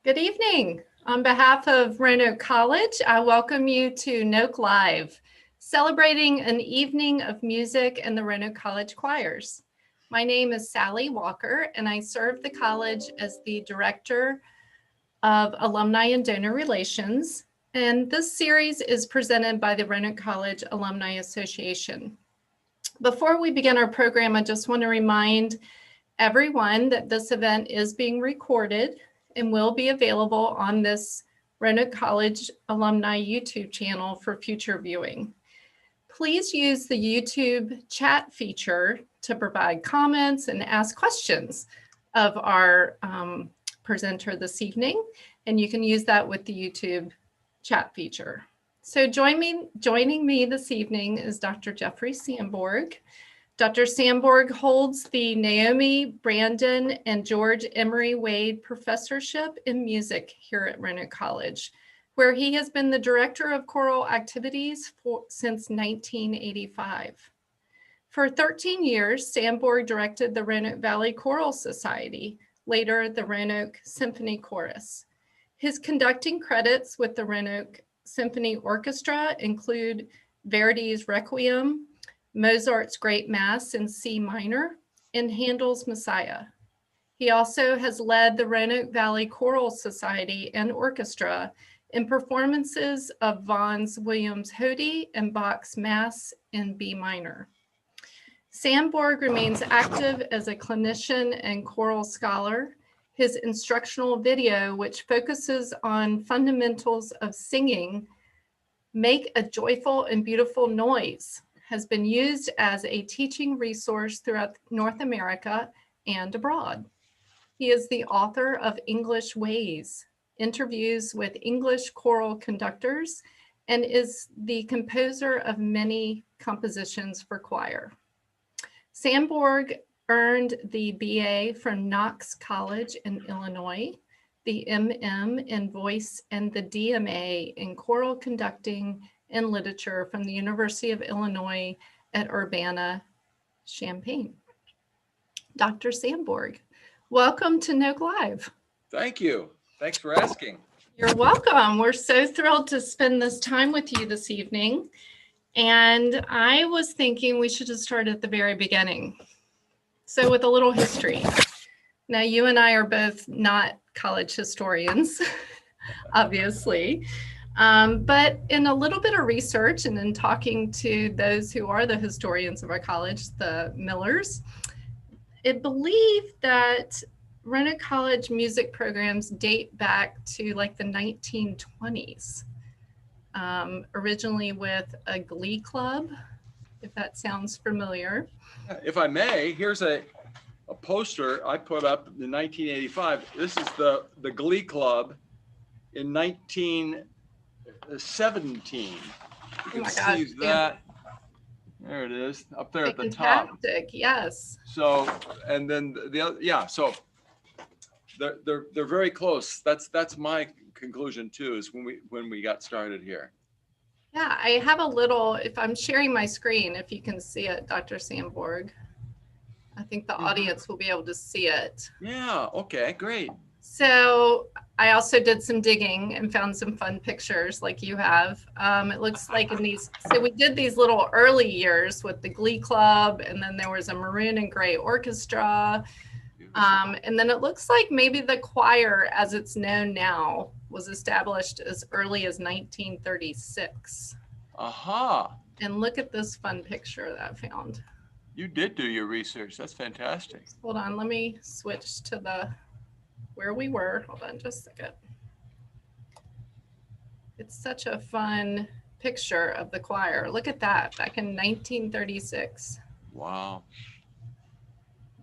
Good evening. On behalf of Renault College, I welcome you to NOKELive, celebrating an evening of music and the Renault College choirs. My name is Sally Walker, and I serve the college as the Director of Alumni and Donor Relations. And this series is presented by the Renault College Alumni Association. Before we begin our program, I just want to remind everyone that this event is being recorded and will be available on this Renault College Alumni YouTube channel for future viewing. Please use the YouTube chat feature to provide comments and ask questions of our presenter this evening, and you can use that with the YouTube chat feature. So joining me this evening is Dr. Jeffrey Sanborg. Dr. Sanborg holds the Naomi Brandon and George Emery Wade Professorship in Music here at Renault College, where he has been the Director of Choral Activities since 1985. For 13 years, Sanborg directed the Roanoke Valley Choral Society, later the Roanoke Symphony Chorus. His conducting credits with the Roanoke Symphony Orchestra include Verdi's Requiem, Mozart's Great Mass in C minor, and Handel's Messiah. He also has led the Roanoke Valley Choral Society and Orchestra in performances of Vaughn's Williams Hodie and Bach's Mass in B minor. Sanborg remains active as a clinician and choral scholar. His instructional video, which focuses on fundamentals of singing, Make a Joyful and Beautiful Noise, has been used as a teaching resource throughout North America and abroad. He is the author of English Ways, interviews with English choral conductors, and is the composer of many compositions for choir. Sanborg earned the BA from Knox College in Illinois, the MM in voice, and the DMA in choral conducting and literature from the University of Illinois at Urbana-Champaign. Dr. Sanborg, welcome to NOKELive. Thank you. Thanks for asking. You're welcome. We're so thrilled to spend this time with you this evening. And I was thinking we should just start at the very beginning. So with a little history. Now, you and I are both not college historians, obviously. But in a little bit of research and in talking to those who are the historians of our college, the Millers, it believed that Renault College music programs date back to like the 1920s, originally with a glee club, if that sounds familiar. If I may, here's a poster I put up in 1985. This is the Glee Club in 1917. You can see that. There it is, up there at the top. Fantastic, yes. So, and then the other, yeah. So they're very close. That's my conclusion too. Is when we got started here. Yeah, I have a little. If I'm sharing my screen, if you can see it, Dr. Sanborg. I think the audience will be able to see it. Yeah, okay, great. So I also did some digging and found some fun pictures like you have. It looks like in these, so we did these little early years with the Glee Club, and then there was a maroon and gray orchestra. And then it looks like maybe the choir, as it's known now, was established as early as 1936. Aha. And look at this fun picture that I found. You did do your research. That's fantastic. Hold on, let me switch to where we were. Hold on just a second. It's such a fun picture of the choir. Look at that, back in 1936. Wow.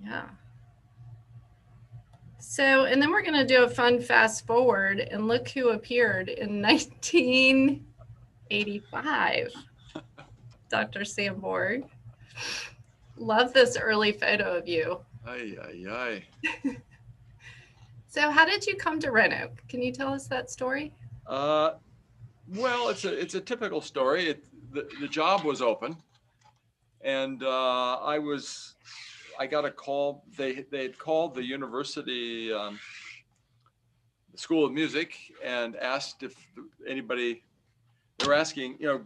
Yeah. So, and then we're going to do a fun fast forward and look who appeared in 1985. Dr. Sanborg. Love this early photo of you. Ay, ay, ay. So how did you come to Renault? Can you tell us that story? Well, it's a typical story. The job was open, and I got a call. They had called the university the School of Music and asked if anybody, they were asking, you know,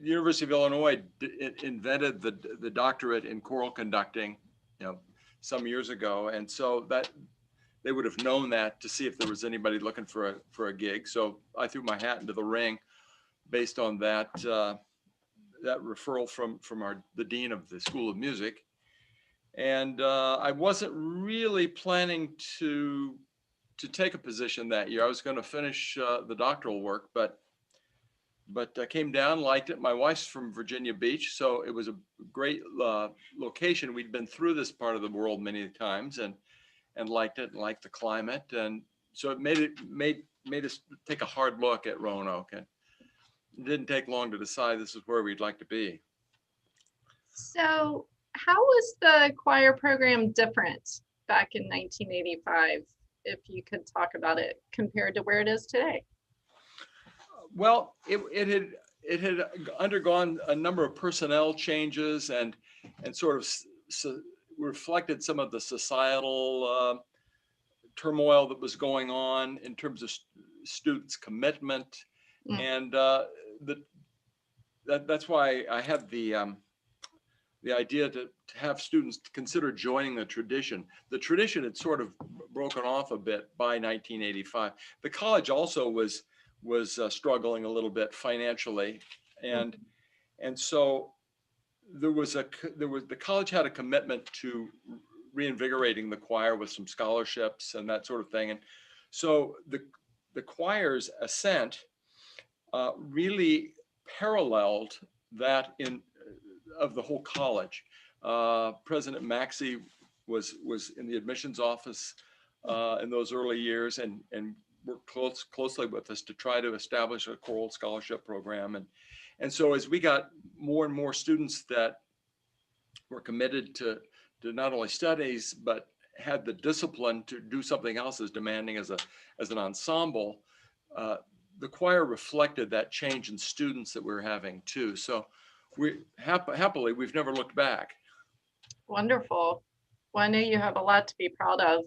the University of Illinois invented the doctorate in choral conducting, you know, some years ago. And so that they would have known that to see if there was anybody looking for a gig. So I threw my hat into the ring based on that, that referral from the dean of the School of Music. And I wasn't really planning to take a position that year. I was going to finish the doctoral work, but I came down, liked it. My wife's from Virginia Beach, so it was a great location. We'd been through this part of the world many times and liked it and liked the climate. And so it made us take a hard look at Roanoke. And it didn't take long to decide this is where we'd like to be. So how was the choir program different back in 1985, if you could talk about it, compared to where it is today? Well, it had undergone a number of personnel changes and sort of reflected some of the societal turmoil that was going on in terms of students' commitment. And that's why I had the idea to have students consider joining the tradition. The tradition had sort of broken off a bit by 1985. The college also was struggling a little bit financially, and so the college had a commitment to reinvigorating the choir with some scholarships and that sort of thing. And so the choir's ascent really paralleled that of the whole college. President Maxey was in the admissions office in those early years and worked closely with us to try to establish a choral scholarship program. And so as we got more and more students that were committed to not only studies, but had the discipline to do something else as demanding as an ensemble, the choir reflected that change in students that we were having too. So we happily, we've never looked back. Wonderful. Well, I know you have a lot to be proud of.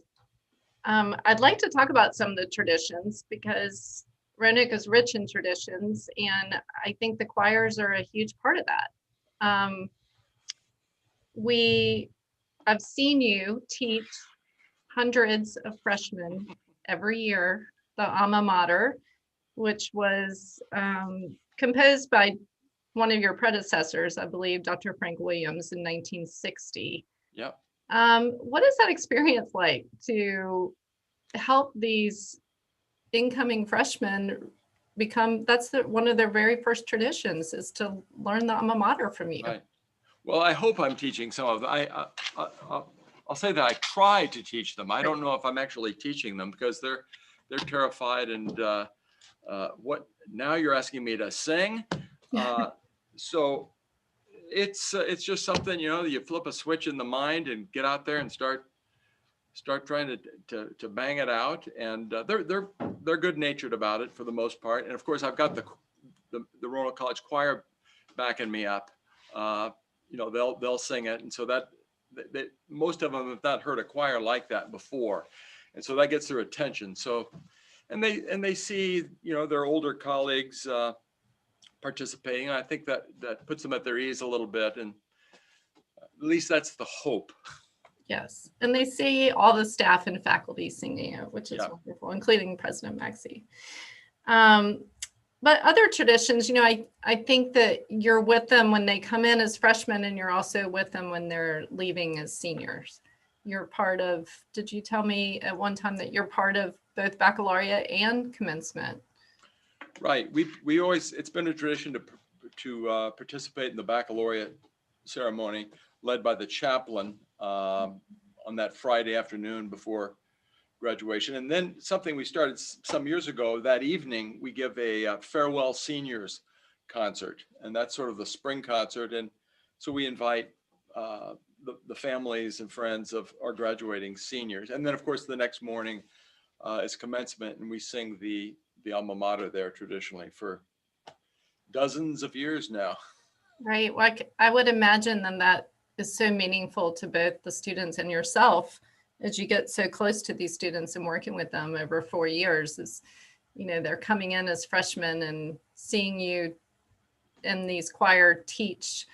I'd like to talk about some of the traditions because Roanoke is rich in traditions, and I think the choirs are a huge part of that. I've seen you teach hundreds of freshmen every year, the alma mater, which was composed by one of your predecessors, I believe, Dr. Frank Williams in 1960. Yep. What is that experience like to help these incoming freshmen become, one of their very first traditions is to learn the alma mater from you? Right. Well, I hope I'm teaching some of them. I'll say that I try to teach them. I don't know if I'm actually teaching them because they're terrified. And what now you're asking me to sing? So it's just something, you know, you flip a switch in the mind and get out there and start trying to bang it out. And they're good natured about it for the most part. And of course, I've got the Roanoke College Choir backing me up. You know, they'll sing it, and so that most of them have not heard a choir like that before, and so that gets their attention. So, and they see, you know, their older colleagues participating. I think that puts them at their ease a little bit, and at least that's the hope. Yes, and they see all the staff and faculty singing it, which is wonderful, including President Maxey. But other traditions, you know, I think that you're with them when they come in as freshmen, and you're also with them when they're leaving as seniors. You're part of, did you tell me at one time that you're part of both baccalaureate and commencement? Right. We always, it's been a tradition to participate in the baccalaureate ceremony led by the chaplain on that Friday afternoon before graduation. And then something we started some years ago, that evening, we give a farewell seniors concert, and that's sort of the spring concert. And so we invite the families and friends of our graduating seniors. And then of course, the next morning is commencement, and we sing the alma mater there traditionally for dozens of years now. Right. Well, I would imagine then that is so meaningful to both the students and yourself as you get so close to these students and working with them over 4 years, is, you know, they're coming in as freshmen and seeing you in these choir teach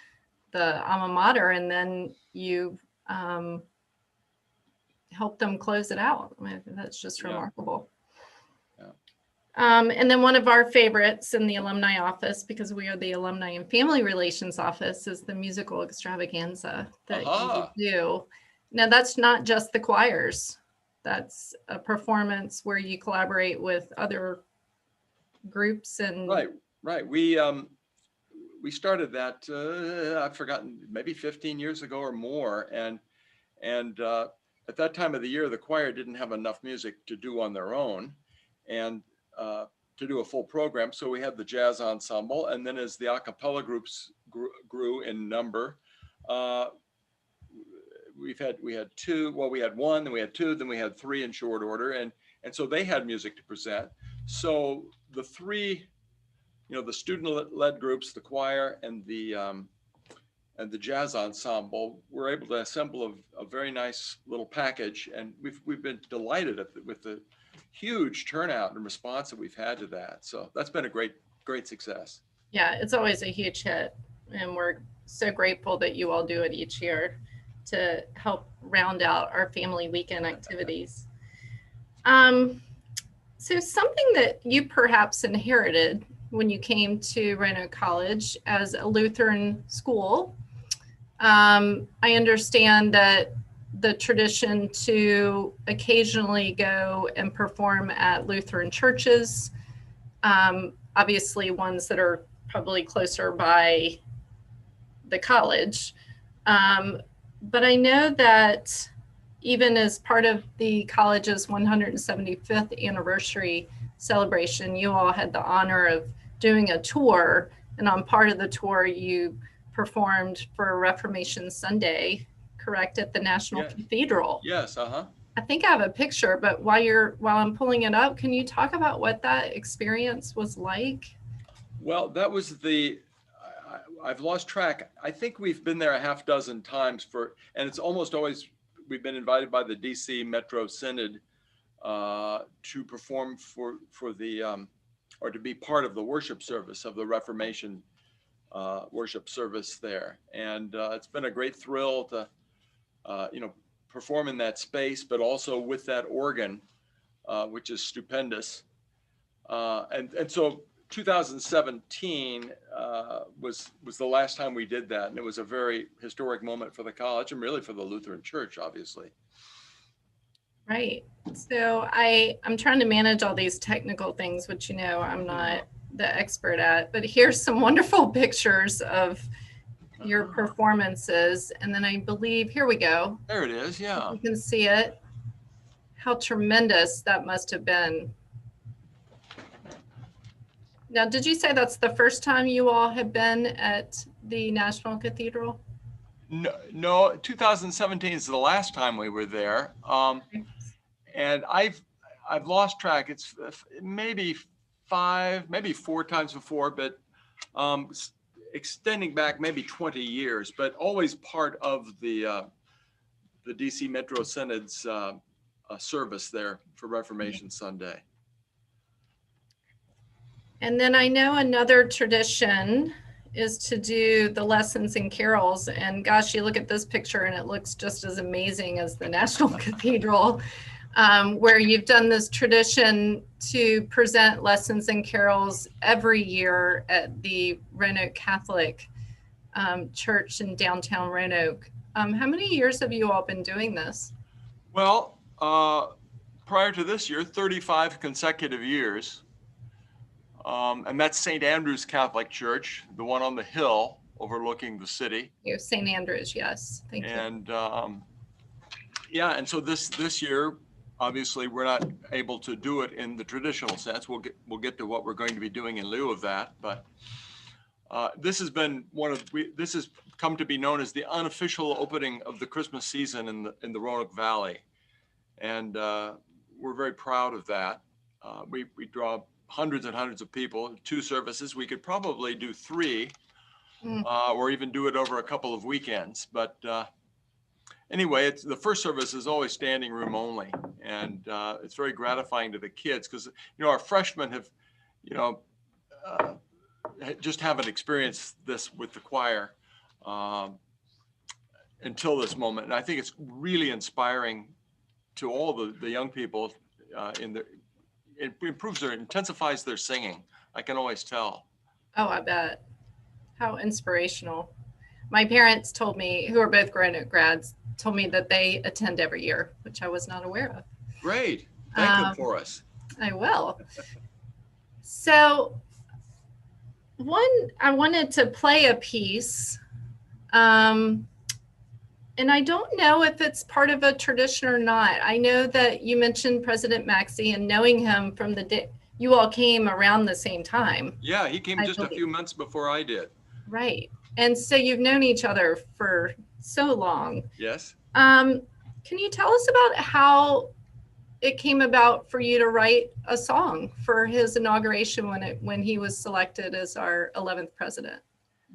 the alma mater, and then you help them close it out. I mean, that's just remarkable. And then one of our favorites in the alumni office, because we are the alumni and family relations office, is the musical extravaganza that you do. Now, that's not just the choirs. That's a performance where you collaborate with other groups and right. We started that I've forgotten, maybe 15 years ago or more, and at that time of the year the choir didn't have enough music to do on their own and to do a full program, so we had the jazz ensemble, and then as the a cappella groups grew in number, we had two, well, we had one, then we had two, then we had three in short order, and so they had music to present. So the three, you know, the student-led groups, the choir, and the jazz ensemble, were able to assemble a very nice little package, and we've been delighted with the huge turnout and response that we've had to that. So that's been a great success. Yeah, it's always a huge hit, and we're so grateful that you all do it each year to help round out our family weekend activities. So something that you perhaps inherited when you came to Renault College as a Lutheran school, I understand that the tradition to occasionally go and perform at Lutheran churches, obviously ones that are probably closer by the college. But I know that even as part of the college's 175th anniversary celebration, you all had the honor of doing a tour, and on part of the tour you performed for Reformation Sunday, correct, at the National Cathedral. Yes, I think I have a picture, but while I'm pulling it up, can you talk about what that experience was like? Well, that was I've lost track. I think we've been there a half dozen times and it's almost always, we've been invited by the DC Metro Synod to perform for the, or to be part of the worship service of the Reformation worship service there. And it's been a great thrill to, perform in that space, but also with that organ, which is stupendous. And so 2017 was the last time we did that, and it was a very historic moment for the college and really for the Lutheran Church, obviously. Right. So I'm trying to manage all these technical things, which, you know, I'm not the expert at, but here's some wonderful pictures of your performances. And then I believe, here we go. There it is, yeah. You can see it. How tremendous that must have been. Now, did you say that's the first time you all have been at the National Cathedral? No, 2017 is the last time we were there. And I've lost track. It's maybe 5, maybe 4 times before, but extending back maybe 20 years, but always part of the DC Metro Synod's service there for Reformation Sunday. And then I know another tradition is to do the lessons and carols. And gosh, you look at this picture and it looks just as amazing as the National Cathedral, where you've done this tradition to present lessons and carols every year at the Roanoke Catholic Church in downtown Roanoke. How many years have you all been doing this? Well, prior to this year, 35 consecutive years. And that's St. Andrew's Catholic Church, the one on the hill overlooking the city. St. Andrew's, yes. Thank you. And yeah, and so this year, obviously, we're not able to do it in the traditional sense. We'll get to what we're going to be doing in lieu of that. But this has been this has come to be known as the unofficial opening of the Christmas season in the Roanoke Valley, and we're very proud of that. We draw hundreds and hundreds of people, 2 services. We could probably do 3, or even do it over a couple of weekends. But anyway, it's the first service is always standing room only, and it's very gratifying to the kids because our freshmen have, just haven't experienced this with the choir until this moment, and I think it's really inspiring to all the young people. It intensifies their singing. I can always tell. Oh, I bet. How inspirational. My parents told me, who are both Renault grads, told me that they attend every year, which I was not aware of. Great. Thank them for us. I will. So I wanted to play a piece. And I don't know if it's part of a tradition or not. I know that you mentioned President Maxey, and knowing him from the day you all came around the same time. Yeah, he came just a few months before I did. Right. And so you've known each other for so long. Yes. Can you tell us about how it came about for you to write a song for his inauguration when he was selected as our 11th president?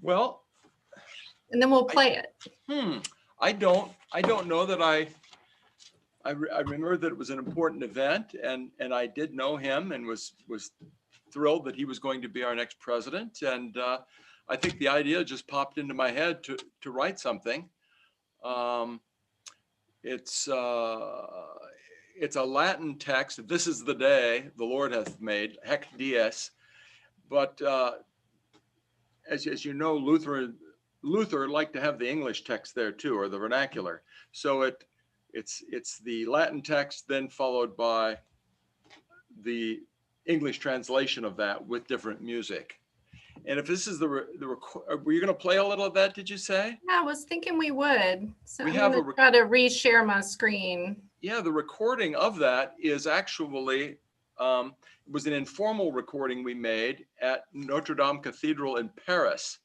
Well, and then we'll play it. I don't know that I remember that it was an important event, and I did know him and was thrilled that he was going to be our next president. And I think the idea just popped into my head to write something. It's a Latin text. This is the day the Lord hath made, Haec Dies. But as you know, Luther liked to have the English text there too, or the vernacular. So it's the Latin text, then followed by the English translation of that with different music. And if this is were you going to play a little of that? Did you say? Yeah, I was thinking we would. So I'm going to try to reshare my screen. Yeah, the recording of that is actually it was an informal recording we made at Notre Dame Cathedral in Paris.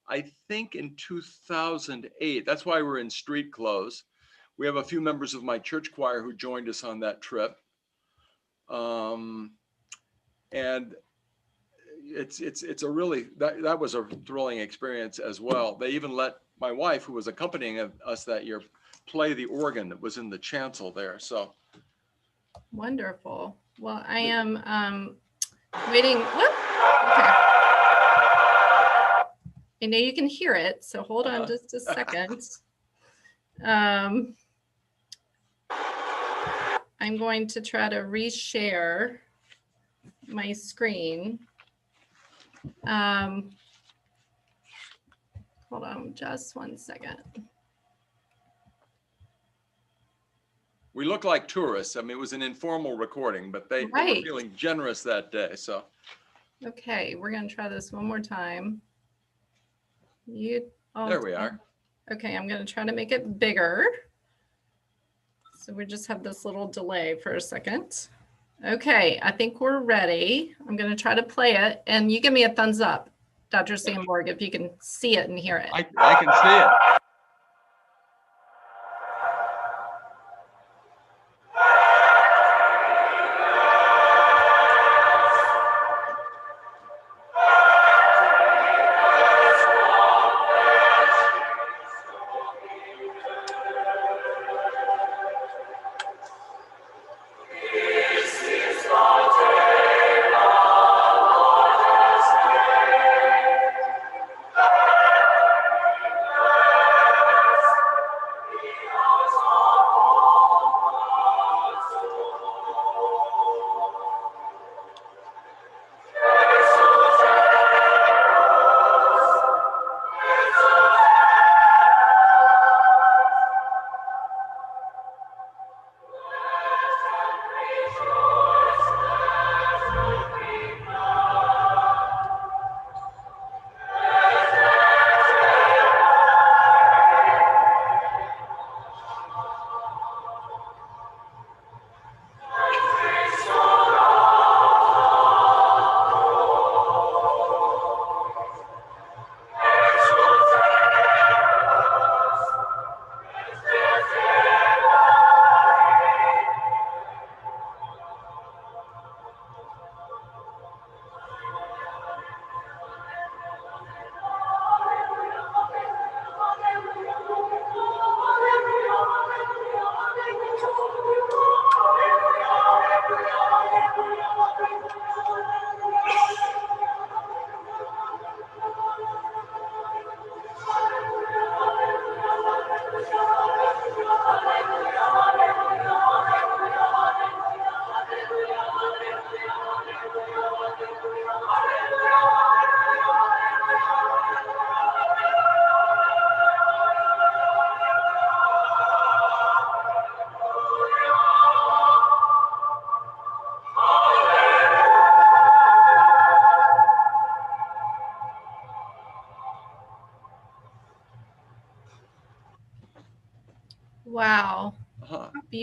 I think in 2008. That's why we're in street clothes. We have a few members of my church choir who joined us on that trip. And it's a really, that was a thrilling experience as well. They even let my wife, who was accompanying us that year, play the organ that was in the chancel there. So wonderful. Well, I am waiting. Whoop. Okay. I know you can hear it, so hold on just a second. I'm going to try to reshare my screen. Hold on just 1 second. We look like tourists. I mean, it was an informal recording, but they were feeling generous that day. So. Okay, we're going to try this one more time. There we are. Okay, I'm going to try to make it bigger. So we just have this little delay for a second. Okay, I think we're ready. I'm going to try to play it, and you give me a thumbs up, Dr. Sanborg, if you can see it and hear it. I can see it.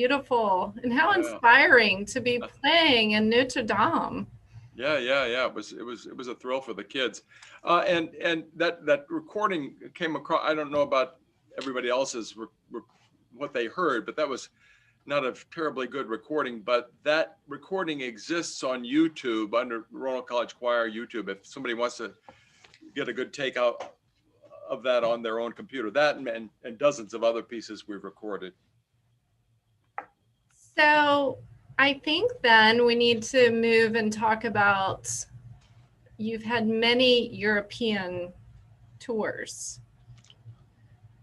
beautiful. And how Yeah. inspiring to be playing in Notre Dame. Yeah. It was a thrill for the kids. And that recording came across, I don't know about everybody else's what they heard, but that was not a terribly good recording, but that recording exists on YouTube under Roanoke College Choir YouTube. If somebody wants to get a good take out of that on their own computer, that and dozens of other pieces we've recorded. So I think then we need to move and talk about, you've had many European tours,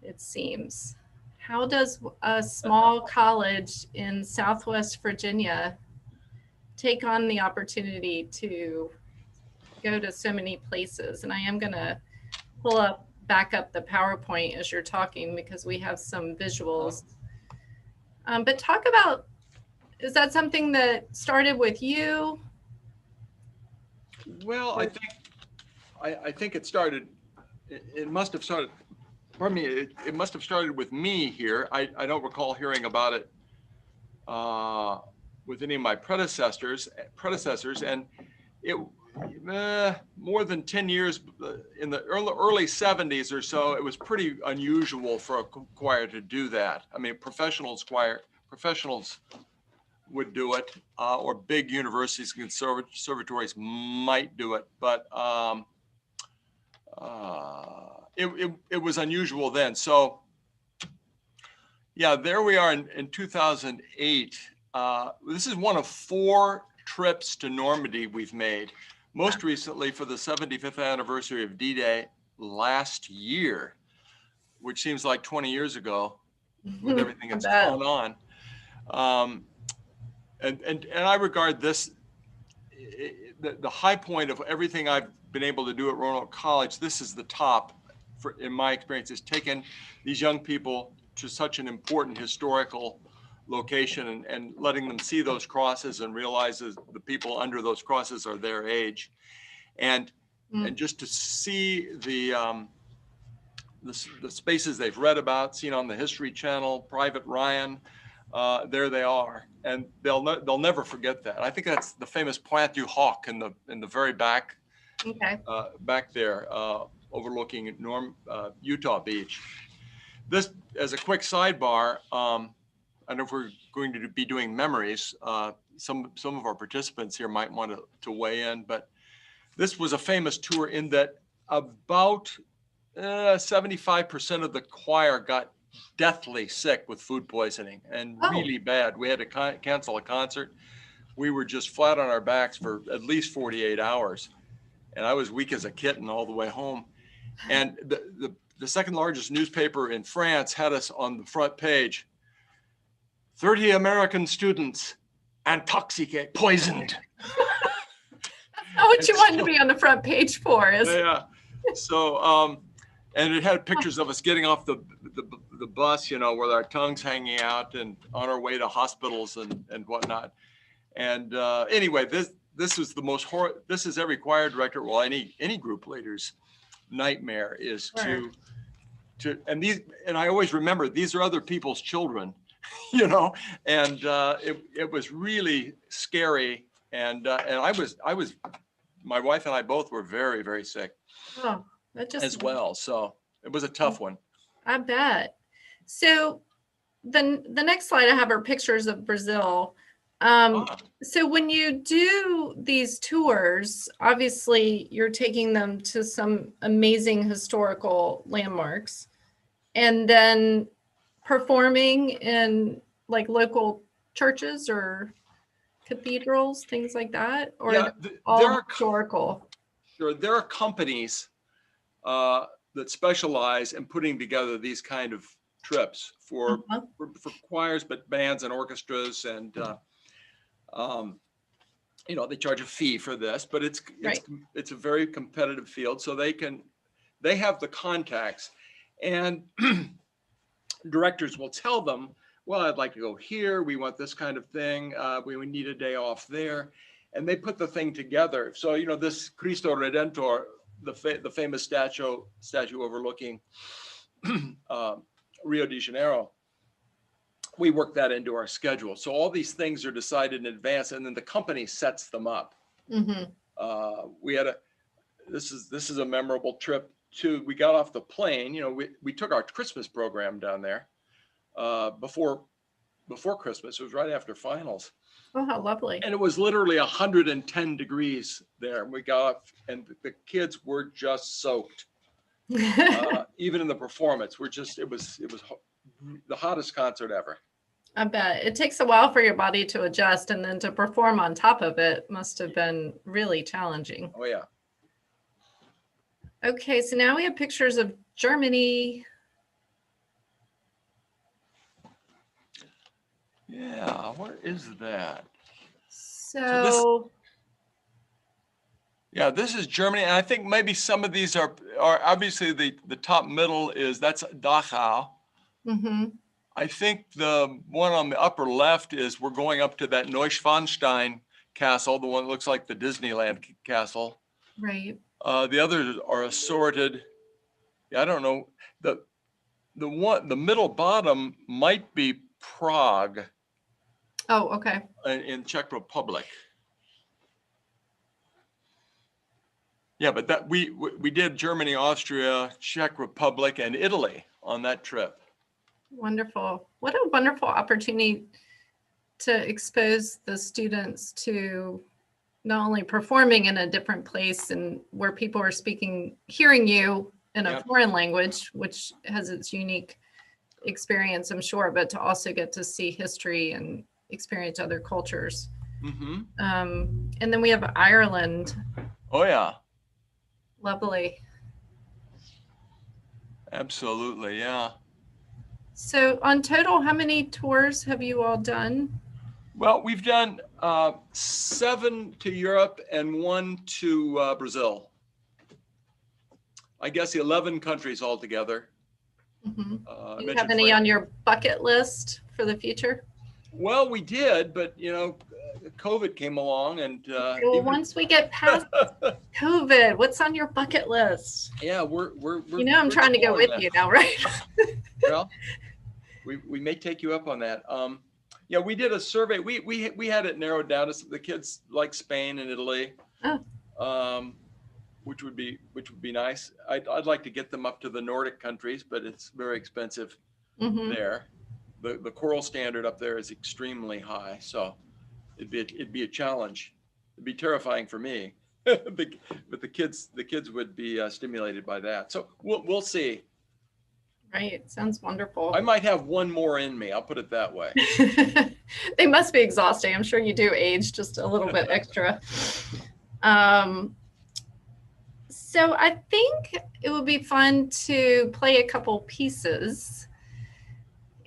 it seems. How does a small college in Southwest Virginia take on the opportunity to go to so many places? And I am going to back up the PowerPoint as you're talking because we have some visuals. But talk about, is that something that started with you? Well, I think it started, it must have started, pardon me, it must have started with me here. I don't recall hearing about it with any of my predecessors, and it more than 10 years in the early 70s or so, it was pretty unusual for a choir to do that. I mean, professionals would do it, or big universities, conservatories might do it, but it was unusual then. So yeah, there we are in 2008. This is one of 4 trips to Normandy we've made. Most recently for the 75th anniversary of D-Day last year, which seems like 20 years ago with everything that's gone on. And I regard this, the high point of everything I've been able to do at Roanoke College. This is the top, in my experience, is taking these young people to such an important historical location and letting them see those crosses and realize that the people under those crosses are their age, and just to see the spaces they've read about, seen on the History Channel, Private Ryan. There they are, and they'll never forget that. I think that's the famous Pointe du Hoc in the very back, back there, overlooking Utah Beach. This, as a quick sidebar, I don't know if we're going to be doing memories. Some of our participants here might want to weigh in, but this was a famous tour in that about 75% of the choir got deathly sick with food poisoning, and really bad. We had to cancel a concert. We were just flat on our backs for at least 48 hours. And I was weak as a kitten all the way home. And the second largest newspaper in France had us on the front page. 30 American students intoxicated, poisoned. That's not what you wanted to be on the front page for, is it? Yeah. So, and it had pictures of us getting off the bus, with our tongues hanging out and on our way to hospitals and whatnot. And anyway, this is the most this is every choir director, well, any group leader's nightmare is to and I always remember these are other people's children, and it was really scary. And I was my wife and I both were very, very sick. Oh, that just as well. So it was a tough one. I bet. So the next slide I have are pictures of Brazil. So when you do these tours, obviously you're taking them to some amazing historical landmarks and then performing in like local churches or cathedrals, things like that, or yeah, all historical? Sure. There are companies that specialize in putting together these kind of trips for choirs, but bands and orchestras, and they charge a fee for this, but it's a very competitive field, so they have the contacts, and directors will tell them, well, I'd like to go here, we want this kind of thing, we need a day off there, and they put the thing together. So this Cristo Redentor, the famous statue overlooking Rio de Janeiro, we work that into our schedule. So all these things are decided in advance, and then the company sets them up. We had this is a memorable trip to. We got off the plane. You know, we took our Christmas program down there before Christmas. It was right after finals. Oh, how lovely! And it was literally 110 degrees there. We got off, and the kids were just soaked. Even in the performance, it was the hottest concert ever. I bet it takes a while for your body to adjust, and then to perform on top of it must have been really challenging. Oh yeah. Okay, so now we have pictures of Germany. Yeah, where is that? So this is Germany, and I think maybe some of these are obviously the top middle that's Dachau. I think the one on the upper left is we're going up to that Neuschwanstein castle, the one that looks like the Disneyland castle. Right. The others are assorted. I don't know. The middle bottom might be Prague. Oh, okay. In Czech Republic. Yeah, but that we did Germany, Austria, Czech Republic, and Italy on that trip. Wonderful. What a wonderful opportunity to expose the students to not only performing in a different place and where people are hearing you in a foreign language, which has its unique experience, I'm sure, but to also get to see history and experience other cultures. And then we have Ireland. Oh, yeah. Lovely. Absolutely, yeah. So on total, how many tours have you all done? Well, we've done 7 to Europe and 1 to Brazil. I guess 11 countries altogether. Do you have any on your bucket list for the future? Well, we did, but you know, COVID came along, and well, once we get past COVID, what's on your bucket list? Yeah, we're you know, I'm trying to go with you now, right? Well, we may take you up on that. Yeah, we did a survey. We had it narrowed down to the kids like Spain and Italy, which would be nice. I'd like to get them up to the Nordic countries, but it's very expensive there. The choral standard up there is extremely high, so it'd be a challenge. It'd be terrifying for me, but the kids would be stimulated by that. So we'll see. Right, sounds wonderful. I might have one more in me. I'll put it that way. They must be exhausting. I'm sure you do age just a little bit extra. So I think it would be fun to play a couple pieces.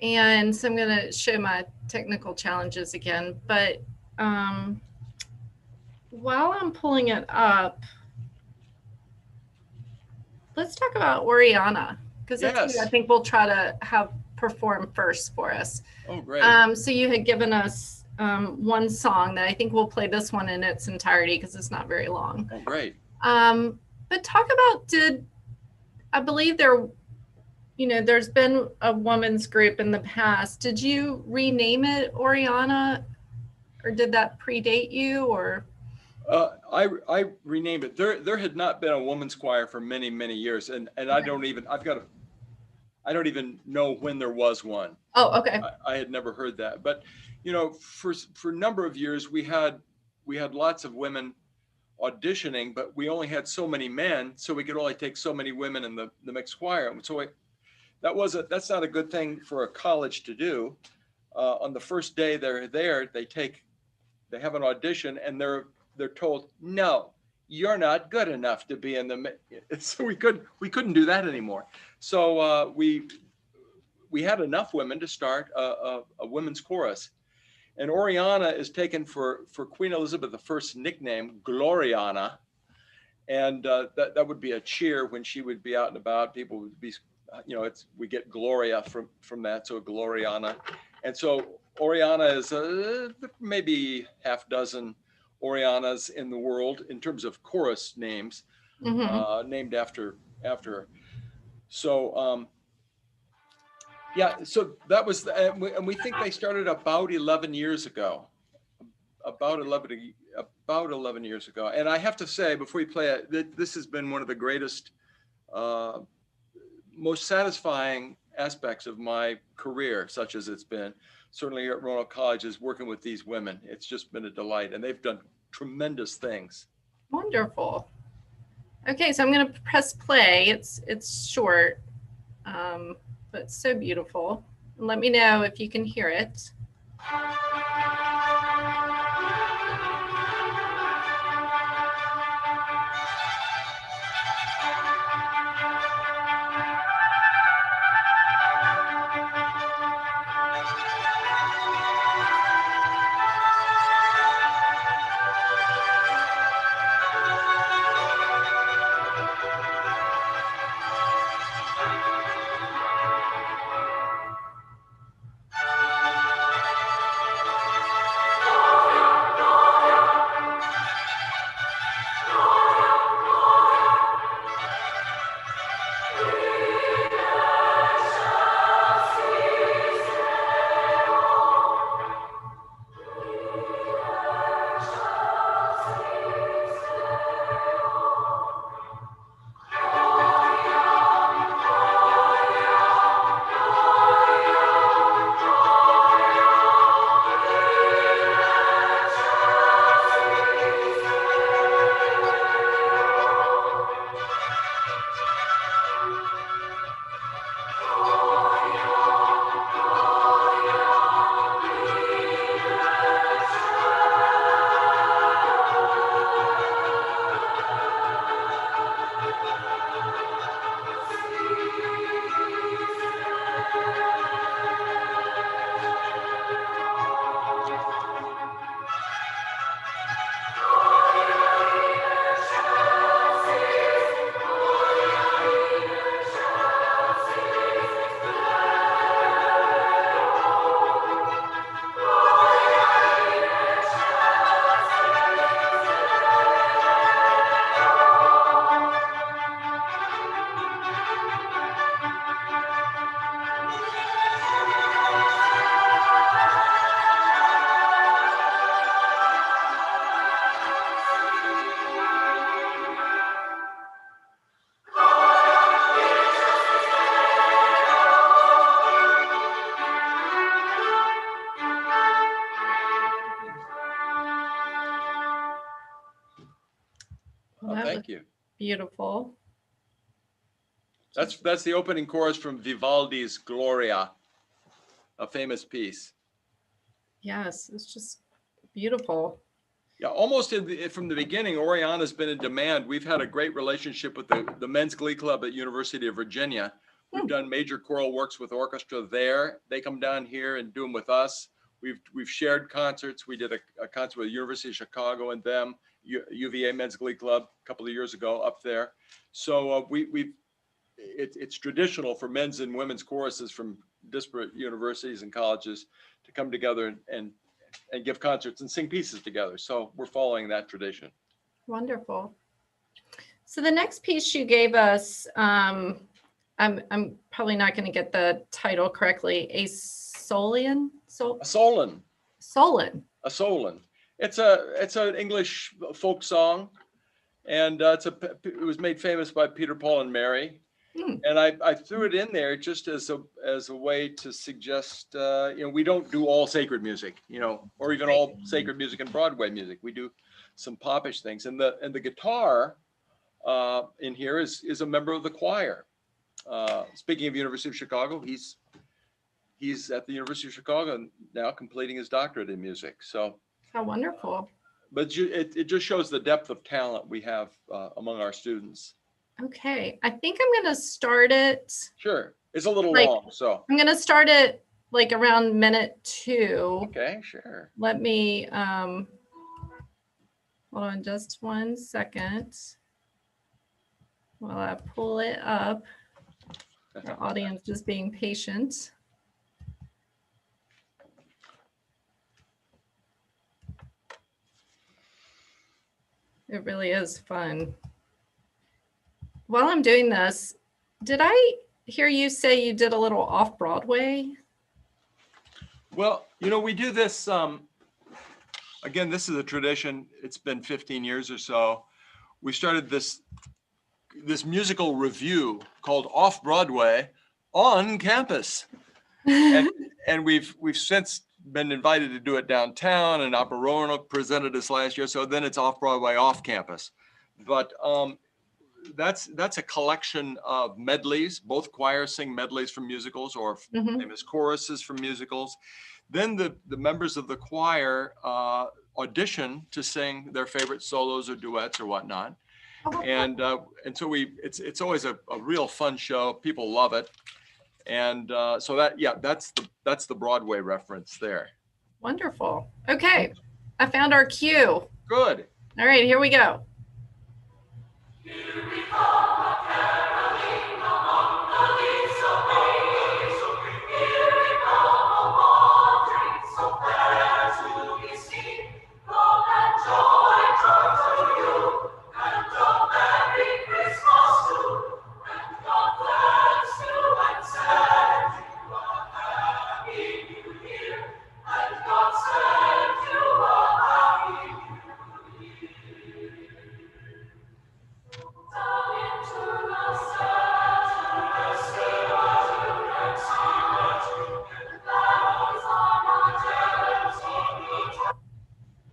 And so I'm going to show my technical challenges again. But while I'm pulling it up, let's talk about Oriana, because that's who I think we'll try to have perform first for us. Oh, great. So you had given us one song that I think we'll play this one in its entirety because it's not very long. Oh, great. But talk about, I believe there's been a women's group in the past. Did you rename it Oriana, or did that predate you, or? I renamed it. There had not been a women's choir for many, many years, and I don't even know when there was one. Oh, okay. I had never heard that, but you know, for a number of years we had lots of women auditioning, but we only had so many men, so we could only take so many women in the mixed choir. And so that's not a good thing for a college to do. On the first day they're there, they have an audition, and they're told, no, you're not good enough to be in the. So we couldn't do that anymore. So we had enough women to start a women's chorus. And Oriana is taken for Queen Elizabeth I's nickname, Gloriana. And that would be a cheer when she would be out and about. People would be, we get Gloria from that, so Gloriana. And so Oriana is maybe half dozen Orianas in the world in terms of chorus names, named after her. So Yeah, so that was, and we think they started about 11 years ago. About 11 years ago. And I have to say, before you play it, that this has been one of the greatest, most satisfying aspects of my career, such as it's been. Certainly at Renault College, is working with these women. It's just been a delight, and they've done tremendous things. Wonderful. Okay, so I'm going to press play. It's short, but so beautiful. Let me know if you can hear it. Oh, thank you. Beautiful. That's the opening chorus from Vivaldi's Gloria, a famous piece. Yes, it's just beautiful. Yeah, almost from the beginning, Oriana's been in demand. We've had a great relationship with the Men's Glee Club at University of Virginia. We've done major choral works with orchestra there. They come down here and do them with us. We've shared concerts. We did a concert with the University of Chicago and them, UVA Men's Glee Club a couple of years ago up there. So it's traditional for men's and women's choruses from disparate universities and colleges to come together and give concerts and sing pieces together. So we're following that tradition. Wonderful. So the next piece you gave us, I'm probably not going to get the title correctly. A Solian? A Solon. Solon. A Solon. It's an English folk song, and it was made famous by Peter, Paul, and Mary. And I threw it in there just as a way to suggest, we don't do all sacred music, or even all sacred music and Broadway music. We do some popish things, and the guitar in here is a member of the choir. Speaking of University of Chicago, he's at the University of Chicago now, completing his doctorate in music. So how wonderful! But it just shows the depth of talent we have among our students. Okay, I think I'm going to start it. Sure. It's a little long, so. I'm going to start it like around minute 2. Okay, sure. Let me, hold on just 1 second while I pull it up. The audience just being patient. It really is fun. While I'm doing this, did I hear you say you did a little off-Broadway. Well, we do this, again, this is a tradition. It's been 15 years or so. We started this musical review called Off Broadway on campus. And we've since been invited to do it downtown, and Opera Roanoke presented us last year. So then it's Off Broadway, off campus. But that's a collection of medleys. Both choirs sing medleys from musicals or famous choruses from musicals. Then the members of the choir audition to sing their favorite solos or duets or whatnot. And so it's always a real fun show. People love it. And so that's the Broadway reference there. Wonderful. Okay, I found our cue. Good. All right, here we go.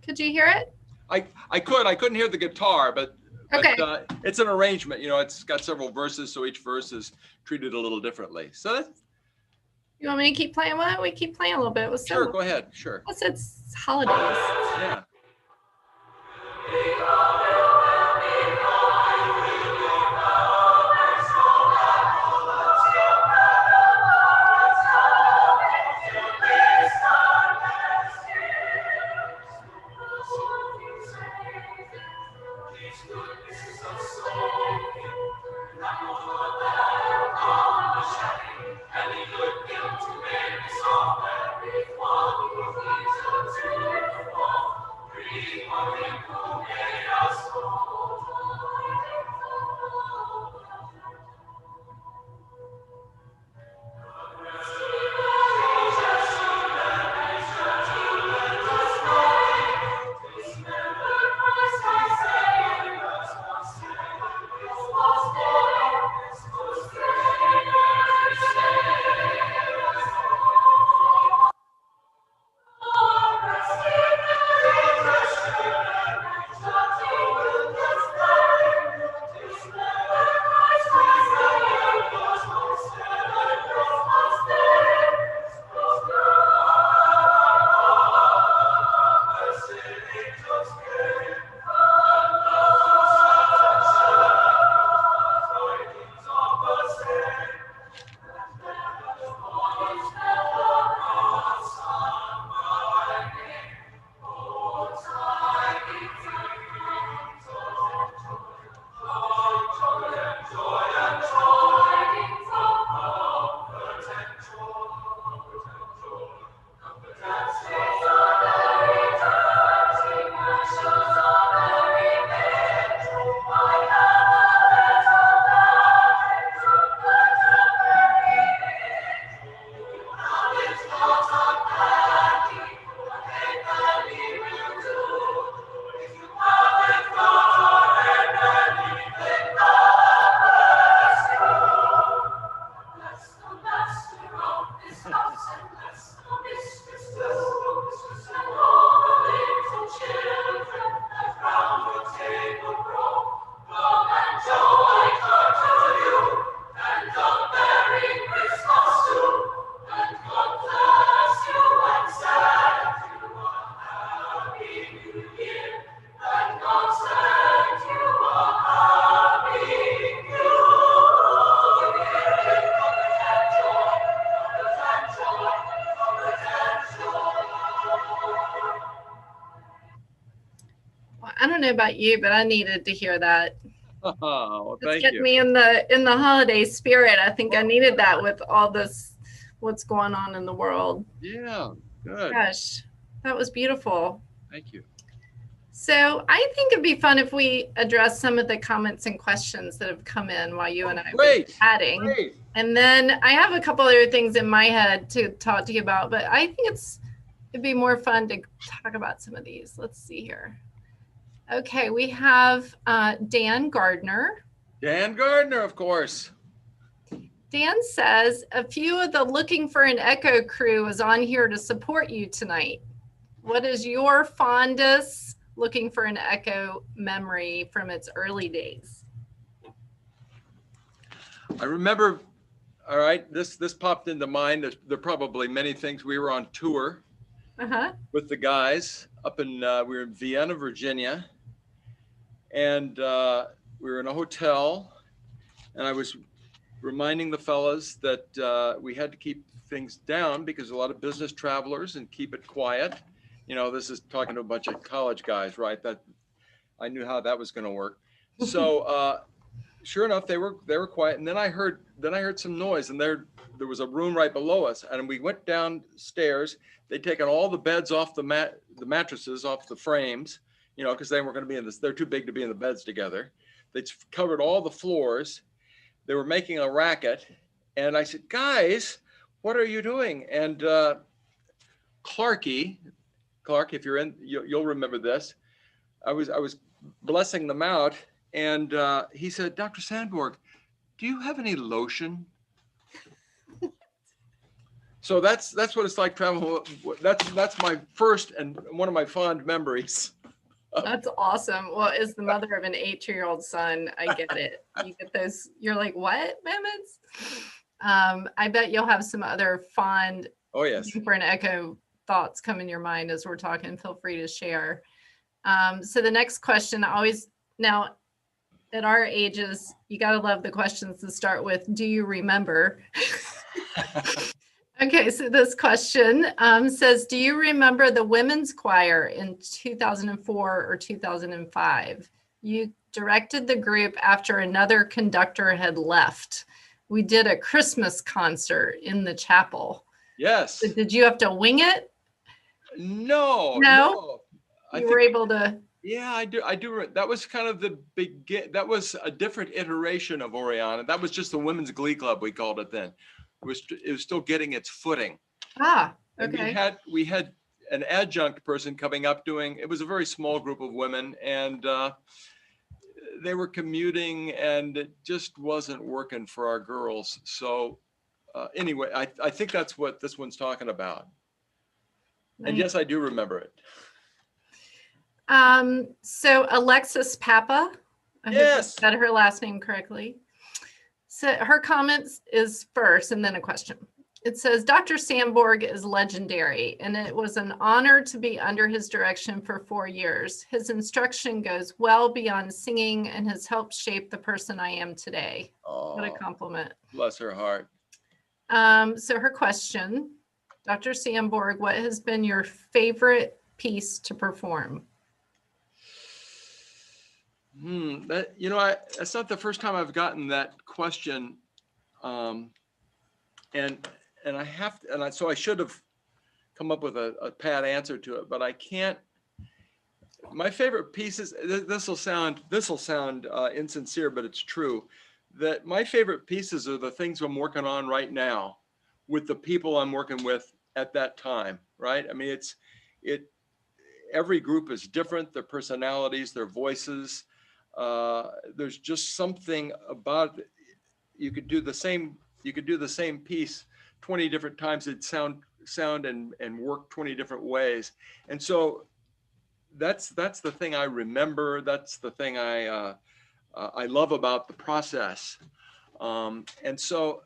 Could you hear it? I couldn't hear the guitar, but Okay. It's an arrangement. It's got several verses, so each verse is treated a little differently. So that's, You want me to keep playing? Why don't we keep playing a little bit? sure, go ahead. Sure. Plus, it's holidays. Yeah. I don't know about you, but I needed to hear that. Oh, well, Let's thank get you. me in the holiday spirit. I think I needed that with all this, what's going on in the world. Yeah, good. Gosh, that was beautiful. Thank you. So I think it'd be fun if we address some of the comments and questions that have come in while you and I have been chatting. Great. And then I have a couple other things in my head to talk to you about, but I think it'd be more fun to talk about some of these. Let's see here. Okay, we have Dan Gardner. Dan Gardner, of course. Dan says, a few of the Looking for an Echo crew is on here to support you tonight. What is your fondest Looking for an Echo memory from its early days? I remember, all right, this popped into mind. There are probably many things. We were on tour with the guys up in, we were in Vienna, Virginia, and we were in a hotel, and I was reminding the fellas that we had to keep things down because a lot of business travelers and keep it quiet. You know, this is talking to a bunch of college guys, right? That I knew how that was going to work. So sure enough, they were quiet, and then I heard some noise, and there was a room right below us, and we went downstairs. They'd taken all the beds off the mattresses off the frames, you know, because they weren't going to be in this. They're too big to be in the beds together. They'd covered all the floors. They were making a racket, and I said, "Guys, what are you doing?" And Clark, if you're in, you'll remember this. I was blessing them out, and he said, "Dr. Sanborg, do you have any lotion?" So that's what it's like traveling. That's my first and one of my fond memories. That's awesome. Well, as the mother of an 8-year-old son, I get it. You get those, you're like, what moments? I bet you'll have some other fond Looking for an Echo thoughts come in your mind as we're talking. Feel free to share. So the next question, now at our ages, you got to love the questions to start with. Do you remember? Okay, so this question says, do you remember the women's choir in 2004 or 2005? You directed the group after another conductor had left. We did a Christmas concert in the chapel. Yes. So did you have to wing it? No. You were able to. Yeah, I do. That was kind of the that was a different iteration of Oriana. That was just the Women's Glee Club, we called it then. It was still getting its footing. Okay. And we had an adjunct person coming up doing, it was a very small group of women, and they were commuting, and it just wasn't working for our girls. So anyway, I think that's what this one's talking about. Nice. And yes, I do remember it. So Alexis Papa, I hope I said her last name correctly. So her comments is first and then a question. It says, Dr. Sanborg is legendary, and it was an honor to be under his direction for 4 years. His instruction goes well beyond singing and has helped shape the person I am today. Oh, what a compliment. Bless her heart. So her question, Dr. Sanborg, what has been your favorite piece to perform? That's not the first time I've gotten that question, and I have to, so I should have come up with a pat answer to it, but I can't. My favorite pieces. This will sound insincere, but it's true. That my favorite pieces are the things I'm working on right now, with the people I'm working with at that time. Right? I mean, every group is different. Their personalities, their voices. There's just something about it. You could do the same piece 20 different times. It'd sound and work 20 different ways. And so that's the thing I remember. That's the thing I love about the process. And so,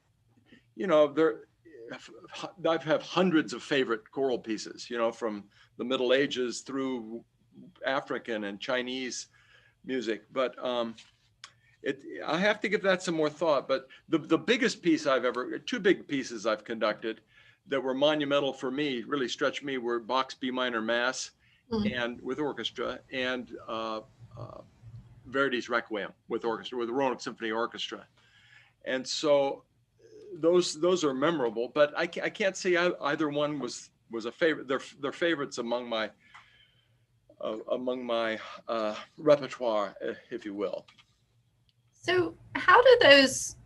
I have hundreds of favorite choral pieces, from the Middle Ages through African and Chinese music, but I have to give that some more thought. But the biggest piece two big pieces I've conducted that were monumental for me, really stretched me, were Bach's B minor Mass and with orchestra, and Verdi's Requiem with orchestra, with the Roanoke Symphony Orchestra. And so those are memorable, but I can't say either one was a favorite. They're favorites among my among my repertoire, if you will. So how do those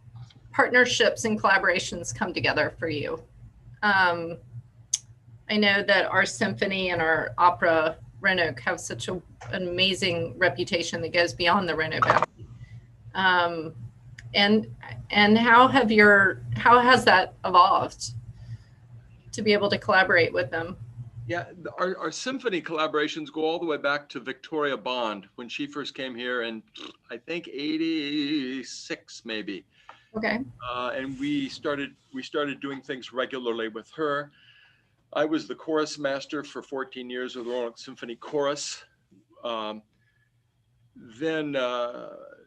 partnerships and collaborations come together for you? I know that our symphony and our opera Renault have such an amazing reputation that goes beyond the Renault Valley. And how has that evolved to be able to collaborate with them? Yeah, our symphony collaborations go all the way back to Victoria Bond when she first came here in, I think, 86 maybe. Okay. And we started doing things regularly with her. I was the chorus master for 14 years with the Roarick Symphony Chorus. Then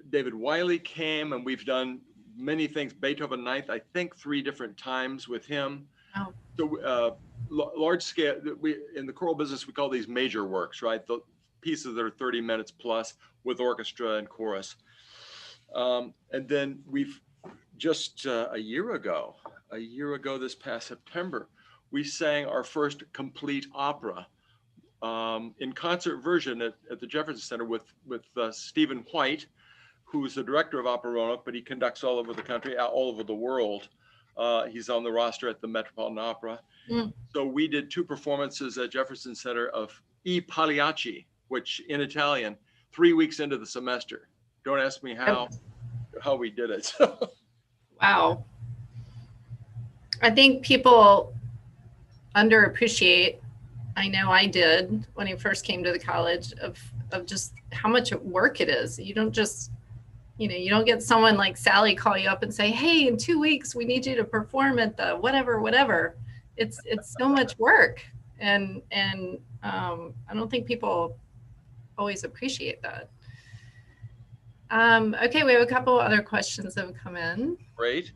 David Wiley came, and we've done many things. Beethoven Ninth, I think 3 different times with him. Oh. So large scale. We in the choral business we call these major works, right? The pieces that are 30 minutes plus with orchestra and chorus. And then we've just a year ago this past September, we sang our first complete opera in concert version at the Jefferson Center with Stephen White, who's the director of Opera Roanoke, but he conducts all over the country, all over the world. He's on the roster at the Metropolitan Opera. Mm. So we did 2 performances at Jefferson Center of I Pagliacci, which in Italian, 3 weeks into the semester. Don't ask me how we did it. Wow. I think people underappreciate, I know I did when I first came to the college, of just how much work it is. You don't just, you don't get someone like Sally call you up and say, hey, in 2 weeks, we need you to perform at the whatever. It's so much work. And I don't think people always appreciate that. Okay, we have a couple other questions that have come in. Great.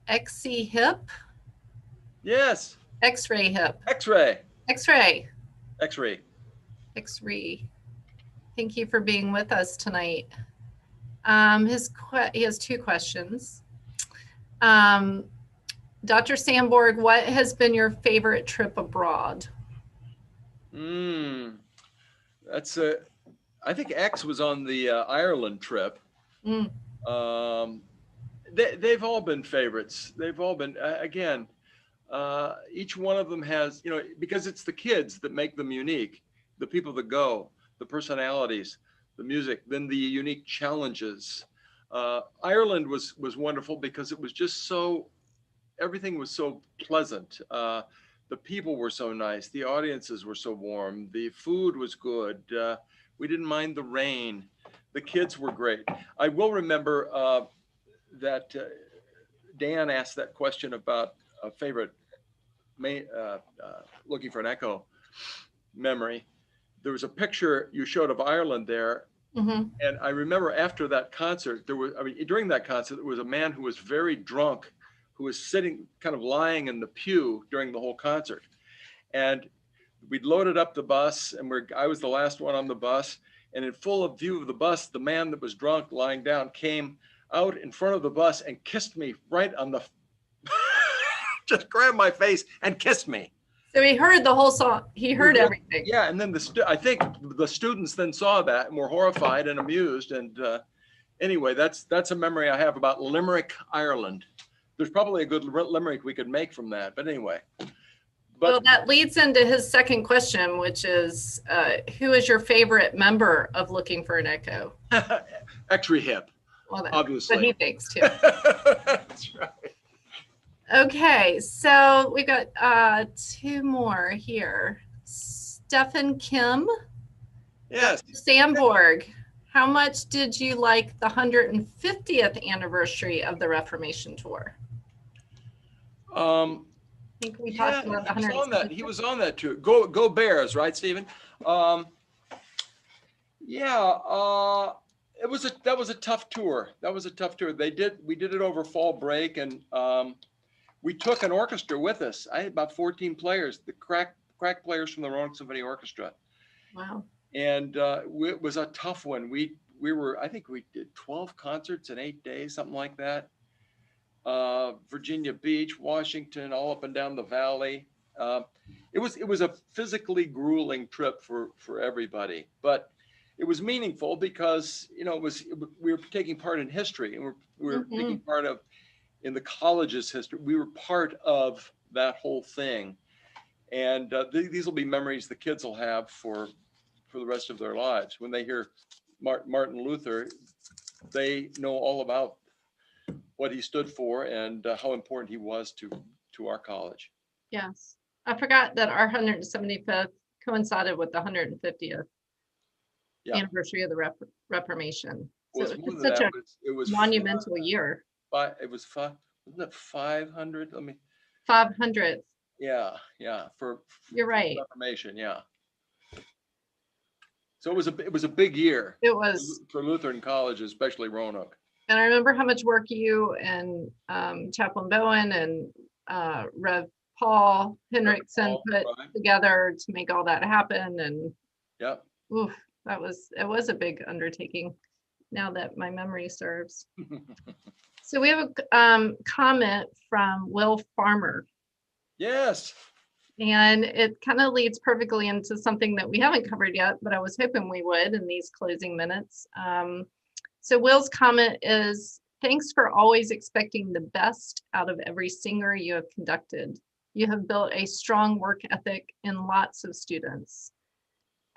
XC hip. Yes. X-ray hip. X-ray. X-ray. X-ray. X-ray. Thank you for being with us tonight. He has 2 questions. Dr. Sanborg, what has been your favorite trip abroad? I think X was on the Ireland trip. Mm. They've all been favorites. They've all been, again, each one of them has, because it's the kids that make them unique, the people that go, the personalities, the music, then the unique challenges. Ireland was wonderful because it was just everything was so pleasant. The people were so nice. The audiences were so warm. The food was good. We didn't mind the rain. The kids were great. I will remember that Dan asked that question about a favorite, looking for an echo memory. There was a picture you showed of Ireland there. Mm-hmm. And I remember after that concert, during that concert, there was a man who was very drunk, who was sitting, kind of lying in the pew during the whole concert. And we'd loaded up the bus, and I was the last one on the bus. And in full view of the bus, the man that was drunk lying down came out in front of the bus and kissed me right on the, just grabbed my face and kissed me. So he heard the whole song. He heard everything. Yeah, and then I think the students then saw that and were horrified and amused. And anyway, that's a memory I have about Limerick, Ireland. There's probably a good limerick we could make from that. But anyway. Well, that leads into his second question, which is, who is your favorite member of Looking for an Echo? X-ray hip, well, obviously. What he thinks too. That's right. Okay, so we got 2 more here. Stephen Kim. Yes. Sanborg, how much did you like the 150th anniversary of the Reformation Tour? I think we talked about the 150th. He was on that too. Go Bears, right, Stephen? That was a tough tour. We did it over fall break, and we took an orchestra with us. I had about 14 players, the crack players from the Roanoke Symphony Orchestra. Wow. And it was a tough one. I think we did 12 concerts in 8 days, something like that. Virginia Beach, Washington, all up and down the valley. It was a physically grueling trip for everybody, but it was meaningful because, you know, we were taking part in history, and we were taking part in the college's history. We were part of that whole thing. And these will be memories the kids will have for the rest of their lives. When they hear Martin Luther, they know all about what he stood for and how important he was to our college. Yes. I forgot that our 175th coincided with the 150th anniversary of the Reformation. So it's such a monumental year. It was five, wasn't it 500? 500th. Yeah, you're right. Reformation, yeah. So it was a big year. It was for Lutheran College, especially Roanoke. And I remember how much work you and Chaplain Bowen and Rev Paul Henriksen put together to make all that happen. And oof, it was a big undertaking, now that my memory serves. So we have a comment from Will Farmer. Yes. And it kind of leads perfectly into something that we haven't covered yet, but I was hoping we would in these closing minutes. So Will's comment is, thanks for always expecting the best out of every singer you have conducted. You have built a strong work ethic in lots of students.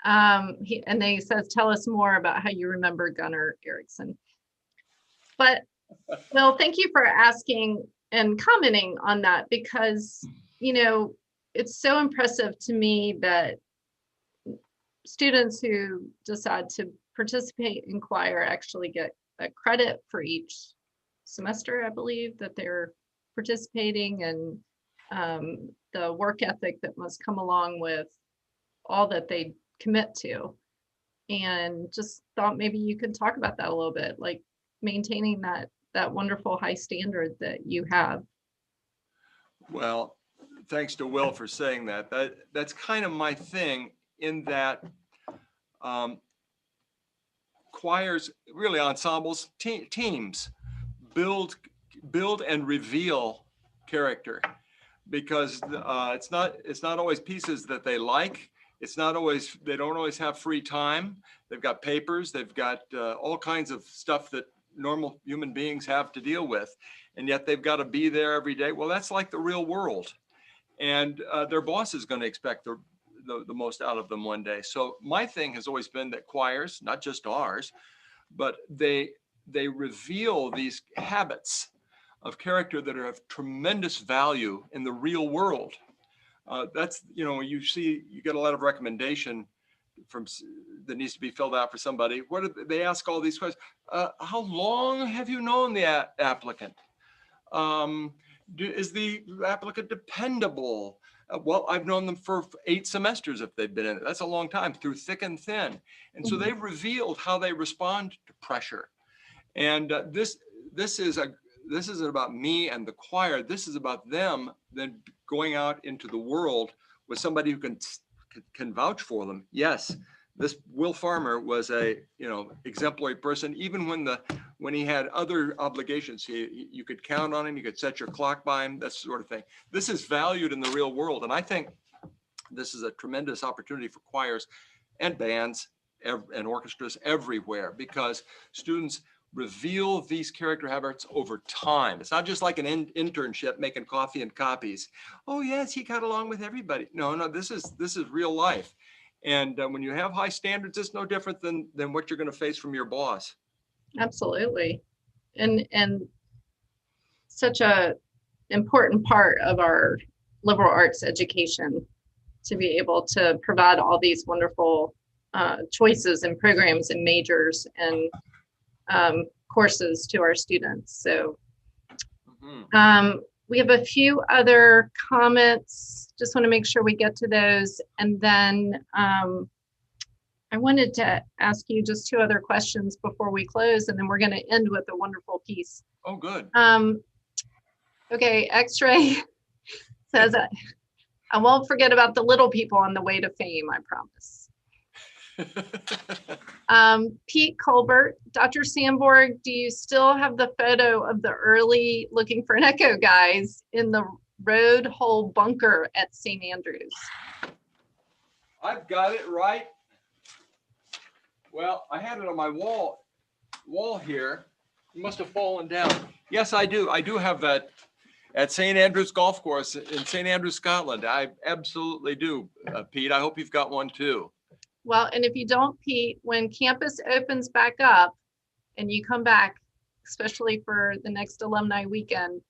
And then he says, tell us more about how you remember Gunnar Eriksson. But Will, thank you for asking and commenting on that, because, you know, it's so impressive to me that students who decide to participate in choir actually get a credit for each semester, I believe, that they're participating, and the work ethic that must come along with all that they commit to. And just thought maybe you could talk about that a little bit, like maintaining that wonderful high standard that you have. Well, thanks to Will for saying that. That's kind of my thing, in that choirs, really ensembles, teams build and reveal character, because it's not always pieces that they like. They don't always have free time. They've got papers, they've got all kinds of stuff that normal human beings have to deal with, and yet they've got to be there every day. Well, that's like the real world, and their boss is going to expect the most out of them one day. So my thing has always been that choirs, not just ours, but they reveal these habits of character that are of tremendous value in the real world. That's, you know, you get a lot of recommendation that needs to be filled out for somebody. They ask all these questions? How long have you known the applicant? Is the applicant dependable? Well, I've known them for 8 semesters if they've been in it. That's a long time, through thick and thin. And so they've revealed how they respond to pressure. And this isn't about me and the choir. This is about them then going out into the world with somebody who can vouch for them. Yes, this Will Farmer was a exemplary person. Even when he had other obligations, you could count on him. You could set your clock by him. That sort of thing. This is valued in the real world, and I think this is a tremendous opportunity for choirs and bands and orchestras everywhere, because students reveal these character habits over time. It's not just like an internship making coffee and copies. Oh yes, he got along with everybody. No, this is real life. And when you have high standards, it's no different than what you're going to face from your boss. Absolutely. And such a important part of our liberal arts education, to be able to provide all these wonderful choices and programs and majors and courses to our students. So we have a few other comments. Just want to make sure we get to those. And then I wanted to ask you just 2 other questions before we close, and then we're going to end with a wonderful piece. Oh, good. Okay, X-Ray says, I won't forget about the little people on the way to fame, I promise. Pete Colbert, Dr. Sanborg, do you still have the photo of the early Looking for an Echo guys in the road hole bunker at St. Andrews. I've got it right. Well, I had it on my wall here. It must have fallen down. Yes, I do. I do have that at St. Andrews Golf Course in St. Andrews, Scotland. I absolutely do, Pete. I hope you've got one too. Well, and if you don't, Pete, when campus opens back up and you come back, especially for the next alumni weekend,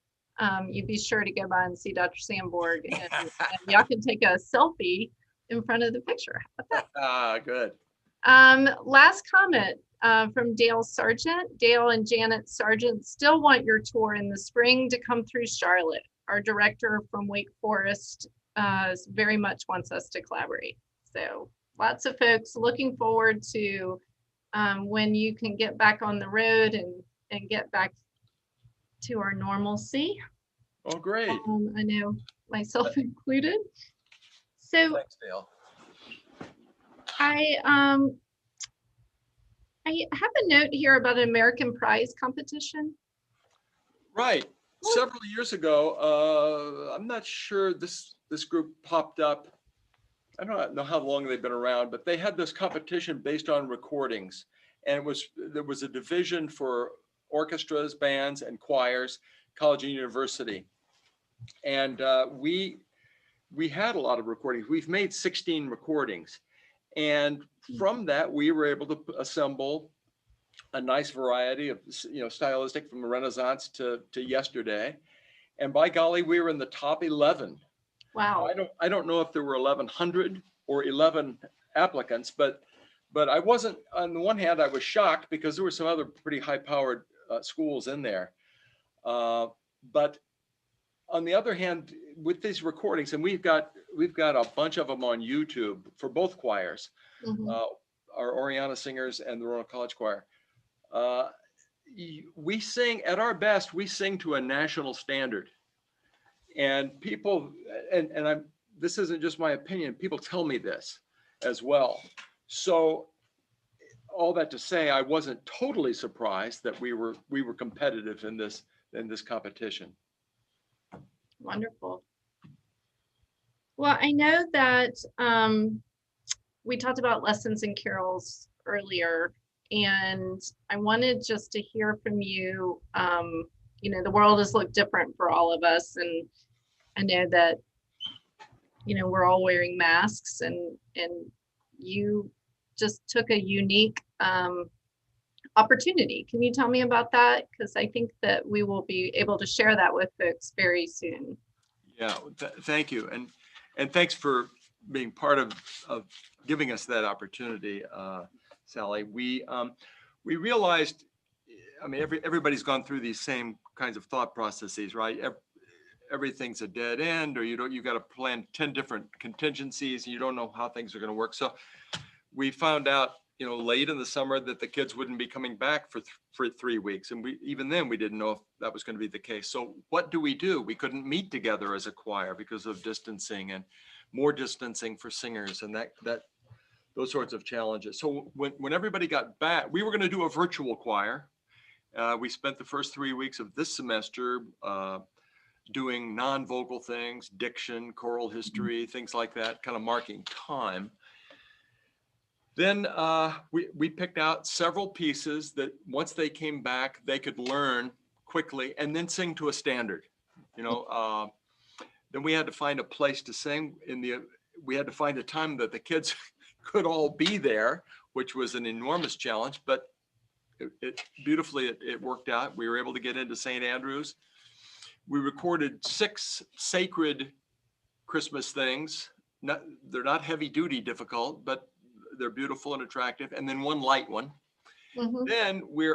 you be sure to go by and see Dr. Sanborg, and y'all can take a selfie in front of the picture. How about that? Good. Last comment from Dale Sargent. Dale and Janet Sargent still want your tour in the spring to come through Charlotte. Our director from Wake Forest very much wants us to collaborate. So lots of folks looking forward to when you can get back on the road and get back to our normalcy. Oh, great. I know, myself included. So thanks, Dale. I have a note here about an American Prize competition. Right. Several years ago, I'm not sure this group popped up. I don't know how long they've been around, but they had this competition based on recordings, and there was a division for orchestras, bands, and choirs, college and university, and we had a lot of recordings. We've made 16 recordings, and from that we were able to assemble a nice variety of, stylistic, from the Renaissance to yesterday, and by golly, we were in the top 11. Wow. I don't know if there were 1,100 or 11 applicants, but I wasn't. On the one hand, I was shocked because there were some other pretty high-powered schools in there. But on the other hand, with these recordings, and we've got a bunch of them on YouTube for both choirs, our Oriana Singers and the Renault College Choir. We sing at our best. We sing to a national standard. And people, and this isn't just my opinion, people tell me this as well. So all that to say, I wasn't totally surprised that we were competitive in this competition. Wonderful. Well, I know that we talked about lessons and carols earlier, and I wanted just to hear from you. The world has looked different for all of us, and I know that, we're all wearing masks, and you just took a unique opportunity. Can you tell me about that? Because I think that we will be able to share that with folks very soon. Yeah, thank you. And thanks for being part of giving us that opportunity, Sally. We realized, everybody's gone through these same kinds of thought processes, right? Everything's a dead end, or you got to plan 10 different contingencies, and you don't know how things are going to work. So we found out, late in the summer, that the kids wouldn't be coming back for 3 weeks, and even then we didn't know if that was going to be the case. So what do? We couldn't meet together as a choir because of distancing, and more distancing for singers, and that those sorts of challenges. So when everybody got back, we were going to do a virtual choir. We spent the first 3 weeks of this semester doing non-vocal things, diction, choral history, things like that, kind of marking time. Then we picked out several pieces that once they came back, they could learn quickly and then sing to a standard. Then we had to find a place to sing. We had to find a time that the kids could all be there, which was an enormous challenge, but beautifully it worked out. We were able to get into St. Andrews. We recorded 6 sacred Christmas things. They're not heavy duty difficult, but they're beautiful and attractive. And then 1 light one. Then we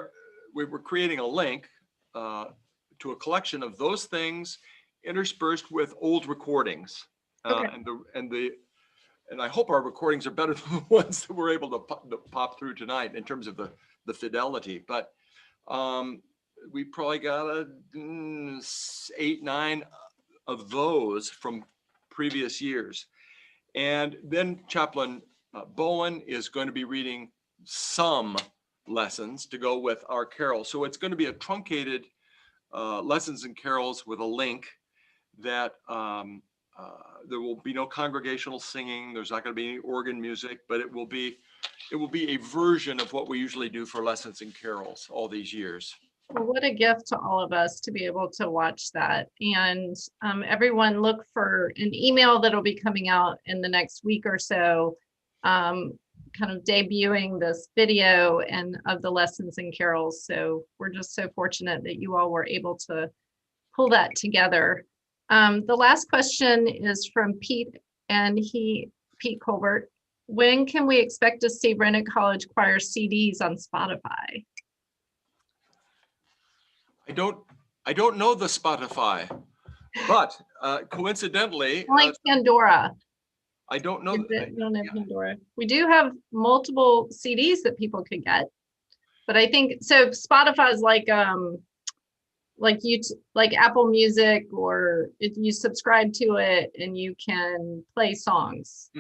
were creating a link to a collection of those things interspersed with old recordings. Okay. And I hope our recordings are better than the ones that we're able to pop through tonight in terms of the fidelity. But we probably got 8, 9 of those from previous years. And then Chaplain Bowen is going to be reading some lessons to go with our carols. So it's going to be a truncated lessons and carols with a link that there will be no congregational singing. There's not going to be any organ music, but it will be a version of what we usually do for lessons and carols all these years. Well, what a gift to all of us to be able to watch that. And everyone look for an email that'll be coming out in the next week or so, kind of debuting this video and of the lessons and carols. So we're just so fortunate that you all were able to pull that together. The last question is from Pete, and Pete Colbert. When can we expect to see Renault College Choir CDs on Spotify? I don't know the Spotify, but coincidentally, Like Pandora. I don't know. We don't have Pandora. We do have multiple CDs that people could get, but I think so. Spotify is like Apple Music, or if you subscribe to it and you can play songs,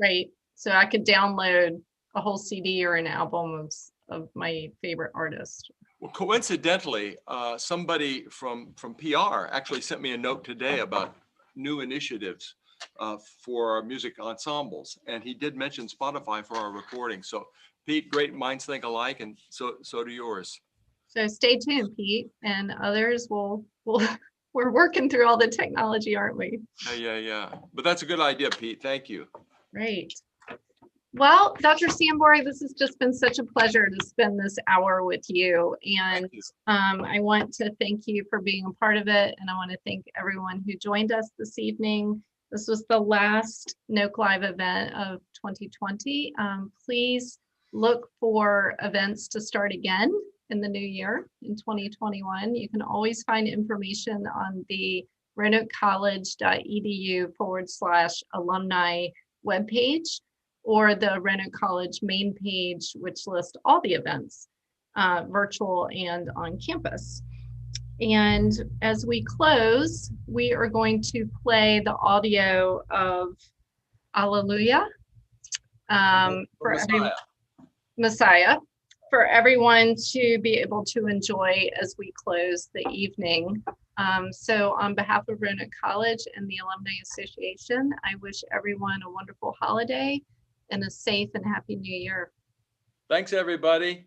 right? So I could download a whole CD or an album of my favorite artist. Well, coincidentally, somebody from PR actually sent me a note today about new initiatives for music ensembles, and he did mention Spotify for our recording. So, Pete, great minds think alike, and so do yours. So stay tuned, Pete, and others will. We're working through all the technology, aren't we? Yeah. But that's a good idea, Pete. Thank you. Great. Well, Dr. Sanborg, this has just been such a pleasure to spend this hour with you. And I want to thank you for being a part of it. And I want to thank everyone who joined us this evening. This was the last NOKELive event of 2020. Please look for events to start again in the new year in 2021. You can always find information on the renaultcollege.edu/alumni webpage, or the Renault College main page, which lists all the events, virtual and on campus. And as we close, we are going to play the audio of Alleluia for Messiah, for everyone to be able to enjoy as we close the evening. So on behalf of Renault College and the Alumni Association, I wish everyone a wonderful holiday and a safe and happy new year. Thanks, everybody.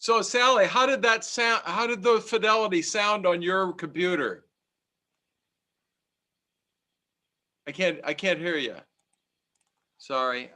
So Sally, how did that sound? How did the fidelity sound on your computer? I can't hear you. Sorry.